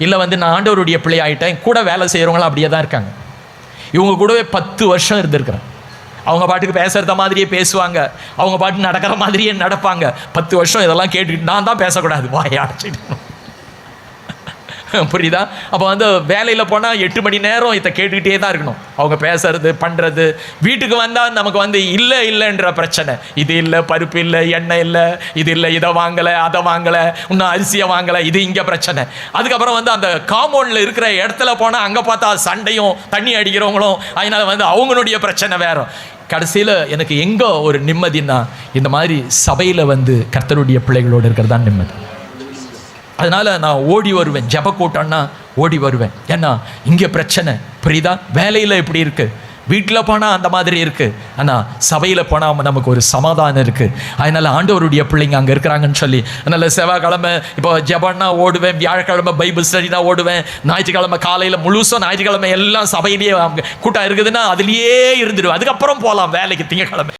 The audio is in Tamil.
இல்லை வந்து நான் ஆண்டவருடைய பிள்ளை ஆகிட்டேன். கூட வேலை செய்கிறவங்களாம் அப்படியே தான் இருக்காங்க. இவங்க கூடவே 10 வருஷம் இருந்திருக்கிறேன். அவங்க பாட்டுக்கு பேசுகிறத மாதிரியே பேசுவாங்க, அவங்க பாட்டு நடக்கிற மாதிரியே நடப்பாங்க. 10 வருஷம் இதெல்லாம் கேட்டுக்கிட்டு நான் தான் பேசக்கூடாது, வாயை அடைச்சிட்டு. புரியுதா? அப்போ வந்து வேலையில் போனால் 8 மணி நேரம் இதை கேட்டுக்கிட்டே தான் இருக்கணும், அவங்க பேசுறது பண்ணுறது. வீட்டுக்கு வந்தால் நமக்கு வந்து இல்லைன்ற பிரச்சனை, இது இல்லை, பருப்பு இல்லை, எண்ணெய் இல்லை, இது இல்லை, இதை வாங்கலை, அதை வாங்கலை, இன்னும் அரிசியை வாங்கலை, இது இங்கே பிரச்சனை. அதுக்கப்புறம் வந்து அந்த காம்பவுண்டில் இருக்கிற இடத்துல போனால் அங்கே பார்த்தா சண்டையும் தண்ணி அடிக்கிறவங்களும், அதனால் வந்து அவங்களுடைய பிரச்சனை வேறு. கடைசியில் எனக்கு எங்கே ஒரு நிம்மதினா, இந்த மாதிரி சபையில் வந்து கர்த்தருடைய பிள்ளைகளோடு இருக்கிறது தான் நிம்மதி. அதனால் நான் ஓடி வருவேன், ஜெப கூட்டம்னா ஓடி வருவேன். ஏன்னா இங்கே பிரச்சனை, புரியுதா? வேலையில் இப்படி இருக்குது, வீட்டில் போனால் அந்த மாதிரி இருக்குது, ஆனால் சபையில் போனால் நமக்கு ஒரு சமாதானம் இருக்குது. அதனால் ஆண்டவருடைய பிள்ளைங்க அங்கே இருக்கிறாங்கன்னு சொல்லி, அதனால் செவ்வாய்க்கிழமை இப்போ ஜெபன்னா ஓடுவேன், வியாழக்கிழமை பைபிள் ஸ்டடினா ஓடுவேன், ஞாயிற்றுக்கிழமை காலையில் முழுசும், ஞாயிற்றுக்கிழமை எல்லாம் சபையிலேயே கூட்டம் இருக்குதுன்னா அதுலேயே இருந்துடுவேன். அதுக்கப்புறம் போகலாம் வேலைக்கு திங்கக்கிழமை.